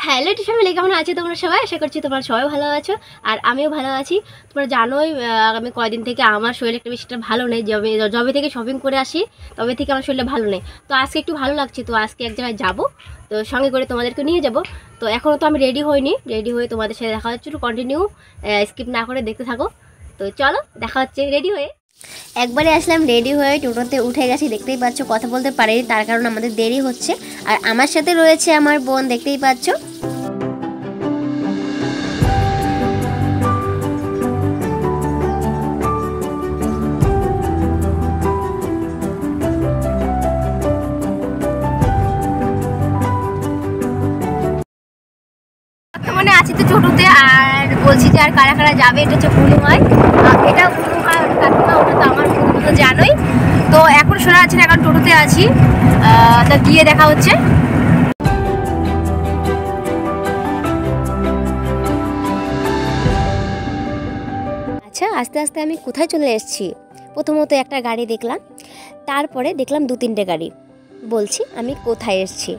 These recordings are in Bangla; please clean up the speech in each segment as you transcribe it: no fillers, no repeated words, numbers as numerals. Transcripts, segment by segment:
হ্যালো টিফামিলি, কেমন আছো তোমরা সবাই? আশা করছি তোমরা সবাই ভালো আছো আর আমিও ভালো আছি। তোমরা জানোই আমি কয়দিন থেকে আমার শরীর একটা বেশিটা ভালো নেই। যবে থেকে শপিং করে আসি তবে থেকে আমার শরীরটা ভালো নেই। তো আজকে একটু ভালো লাগছে, তো আজকে এক জায়গায় যাবো, তো সঙ্গে করে তোমাদেরকে নিয়ে যাব। তো এখনও তো আমি রেডি হইনি, রেডি হয়ে তোমাদের সাথে দেখা হচ্ছে। একটু কন্টিনিউ স্কিপ না করে দেখতে থাকো। তো চলো দেখা হচ্ছে রেডি হয়ে। একবারে আসলাম রেডি হয়ে, টোটোতে উঠে গেছি। দেখতেই পাচ্ছ কথা বলতে পারিনি, তার কারণ আমাদের দেরি হচ্ছে। আর আমার সাথে রয়েছে আমার বোন, দেখতেই পাচ্ছ। বর্তমানে আছি তো টোটোতে, আর বলছি যে আর কারা কারা যাবে। এটা হচ্ছে পুনুমায়, এটা পুনুমায় কাকিমা, ওটা তো আমার পুনুমা, তো জানোই। তো এখন শোনা যাচ্ছে না, এখন টোটোতে আছি, তা গিয়ে দেখা হচ্ছে। আচ্ছা, আস্তে আস্তে আমি কোথায় চলে এসেছি। প্রথমত একটা গাড়ি দেখলাম, তারপরে দেখলাম 2-3টে গাড়ি। বলছি আমি কোথায় এসেছি।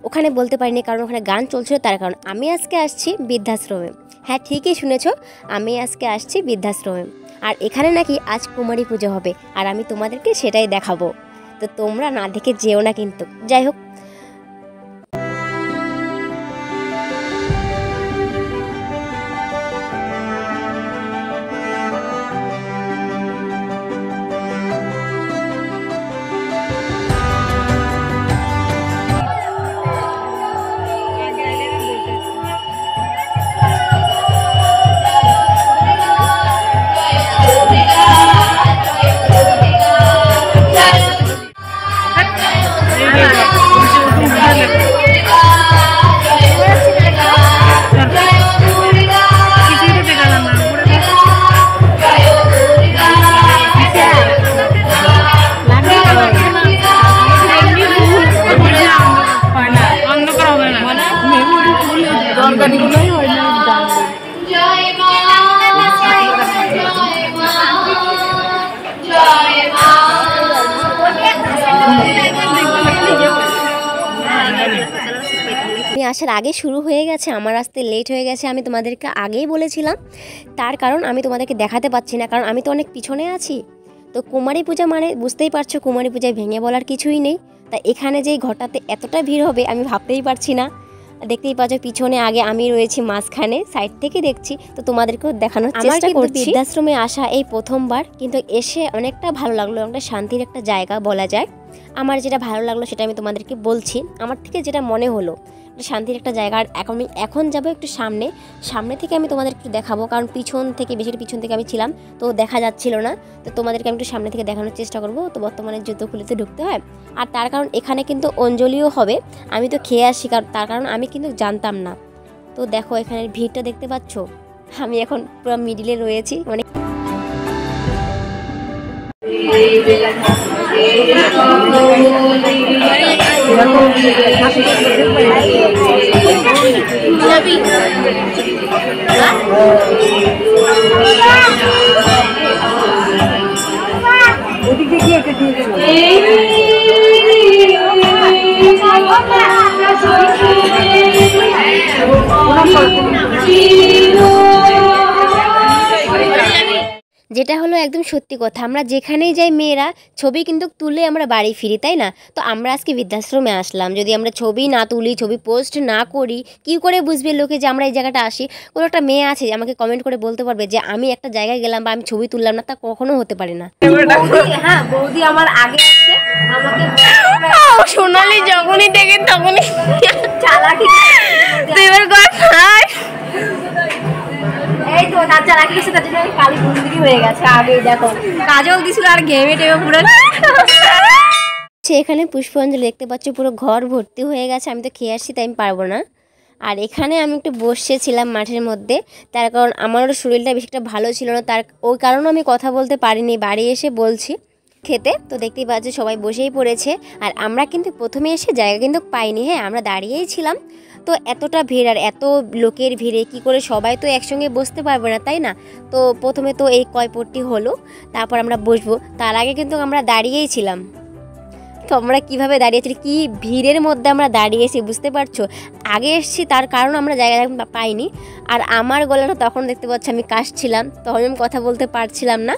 ওখানে বলতে পারিনি কারণ ওখানে গান চলছিল, তার কারণ আমি আজকে আসছি বৃদ্ধাশ্রমে। হ্যাঁ, ঠিকই শুনেছ, আমি আজকে আসছি বৃদ্ধাশ্রমে। আর এখানে নাকি আজ কুমারী পুজো হবে, আর আমি তোমাদেরকে সেটাই দেখাবো। তো তোমরা না দেখে যেও না কিন্তু। যাই হোক, আসার আগে শুরু হয়ে গেছে, আমার আসতে লেট হয়ে গেছে। আমি তোমাদেরকে আগেই বলেছিলাম, তার কারণ আমি তোমাদেরকে দেখাতে পাচ্ছি না, কারণ আমি তো অনেক পিছনে আছি। তো কুমারী পূজা মানে বুঝতেই পারছো, কুমারী পূজায় ভেঙে বলার কিছুই নেই। তা এখানে যেই ঘরটাতে এতটা ভিড় হবে আমি ভাবতেই পারছি না। দেখতেই পাচ্ছ পিছনে, আগে আমি রয়েছি মাঝখানে, সাইড থেকে দেখছি। তো তোমাদেরকেও দেখানোর চেষ্টা করছি। বৃদ্ধাশ্রমে আসা এই প্রথমবার, কিন্তু এসে অনেকটা ভালো লাগলো। অনেকটা শান্তির একটা জায়গা বলা যায়। আমার যেটা ভালো লাগলো সেটা আমি তোমাদেরকে বলছি। আমার থেকে যেটা মনে হলো, শান্তির একটা জায়গা। আর এখন যাবো একটু সামনে থেকে আমি তোমাদের একটু দেখাবো, কারণ পিছন থেকে আমি ছিলাম, তো দেখা যাচ্ছিল না। তো তোমাদেরকে আমি একটু সামনে থেকে দেখানোর চেষ্টা করবো। তো বর্তমানে জুতো খুলেতে ঢুকতে হয়, আর তার কারণ এখানে কিন্তু অঞ্জলিও হবে। আমি তো খেয়ে আসি, তার কারণ আমি কিন্তু জানতাম না। তো দেখো এখানের ভিড়টা দেখতে পাচ্ছ, আমি এখন পুরো মিডিলে রয়েছি, মানে যেটা হলো একদম সত্যি কথা। আমরা যেখানেই যাই মেয়েরা ছবি কিন্তু তুলে আমরা বাড়ি ফিরি, তাই না? তো আমরা আজকে বৃদ্ধাশ্রমে আসলাম, যদি আমরা ছবি না তুলি, ছবি পোস্ট না করি, কী করে বুঝবে লোকে যে আমরা এই জায়গাটা আসি? কোনো একটা মেয়ে আছে আমাকে কমেন্ট করে বলতে পারবে যে আমি একটা জায়গায় গেলাম বা আমি ছবি তুললাম না? তা কখনো হতে পারে না। হ্যাঁ, বৌদি আমার আগে আসছে, আমাকে সোনালি যখনই দেখে তখনই চালাকি। তো এবার এই তো তার চালাকি হচ্ছে, তার জন্য কালি বন্দিরি হয়ে গেছে। আগে দেখো কাজল দিছিল আর ঘেমে টেমে পুরো। এখানে পুষ্পাঞ্জলি দেখতে পাচ্ছ, পুরো ঘর ভর্তি হয়ে গেছে। আমি তো খেয়ে আসছি, তাই আমি পারবো না। আর এখানে আমি একটু বসেছিলাম মাঠের মধ্যে, তার কারণ আমারও শরীরটা বেশি একটা ভালো ছিল না, ওই কারণে আমি কথা বলতে পারিনি। বাড়ি এসে বলছি খেতে। তো দেখতেই পাচ্ছ সবাই বসেই পড়েছে, আর আমরা কিন্তু প্রথমে এসে জায়গা কিন্তু পাইনি। হ্যাঁ, আমরা দাঁড়িয়েই ছিলাম। তো এতটা ভিড় আর এত লোকের ভিড়ে কি করে সবাই তো একসঙ্গে বসতে পারবে না, তাই না? তো প্রথমে তো এই কয়পট্টি হলো, তারপর আমরা বসবো। তার আগে কিন্তু আমরা দাঁড়িয়েই ছিলাম। দেখো আমরা কিভাবে দাঁড়িয়েছি, কি ভিড়ের মধ্যে আমরা দাঁড়িয়েছি, বুঝতে পারছো। আগে এসেছি তার কারণ আমরা জায়গা পাইনি। আর আমার গলাটা তখন দেখতে পাচ্ছি আমি কাশছিলাম, তখন আমি কথা বলতে পারছিলাম না।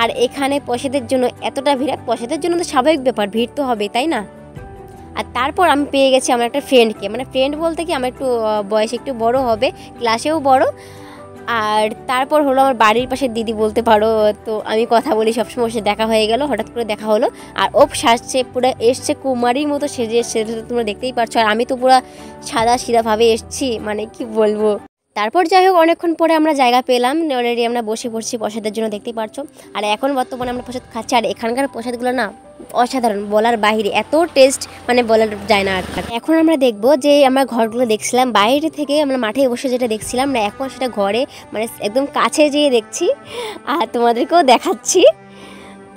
আর এখানে প্রসাদের জন্য এতটা ভিড়, প্রসাদের জন্য তো স্বাভাবিক ব্যাপার, ভিড় তো হবে, তাই না। আর তারপর আমি পেয়ে গেছি আমার একটা ফ্রেন্ডকে, মানে ফ্রেন্ড বলতে কি আমার একটু বয়সে একটু বড় হবে, ক্লাসেও বড়। আর তারপর হলো আমার বাড়ির পাশে দিদি বলতে পারো। তো আমি কথা বলি সবসময়, সে দেখা হয়ে গেল, হঠাৎ করে দেখা হলো। আর ও সাজছে পুরো, এসছে কুমারীর মতো সেজে, সেটা তো তোমরা দেখতেই পারছো। আর আমি তো পুরো সাদা সিধাভাবে এসছি, মানে কি বলবো। তারপর যাই হোক অনেকক্ষণ পরে আমরা জায়গা পেলাম, অলরেডি আমরা বসে পড়ছি প্রসাদের জন্য, দেখতেই পারছো। আর এখন বর্তমানে আমরা প্রসাদ খাচ্ছি। আর এখানকার প্রসাদগুলো না অসাধারণ, বলার বাইরে, এত টেস্ট মানে বলা যায় না। আর এখন আমরা দেখবো যে আমরা ঘরগুলো দেখছিলাম বাইরে থেকে, আমরা মাঠে বসে যেটা দেখছিলাম না, এখন সেটা ঘরে মানে একদম কাছে যেয়ে দেখছি আর তোমাদেরকেও দেখাচ্ছি।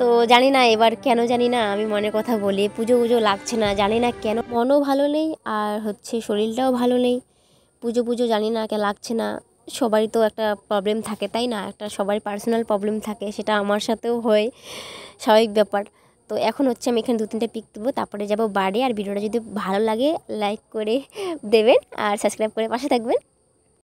তো জানি না এবার কেন জানি না আমি মনের কথা বলি, পুজো পুজো লাগছে না, জানি না কেন, মনও ভালো নেই আর হচ্ছে শরীরটাও ভালো নেই। পুজো পুজো জানি না কে লাগছে না। সবারই তো একটা প্রবলেম থাকে, তাই না, একটা সবারই পার্সোনাল প্রবলেম থাকে, সেটা আমার সাথেও হয়, স্বাভাবিক ব্যাপার। তো এখন হচ্ছে আমি এখানে 2-3টা পিক তুলবো, তারপরে যাব বাড়ি। আর ভিডিওটা যদি ভালো লাগে লাইক করে দেবেন আর সাবস্ক্রাইব করে পাশে থাকবেন।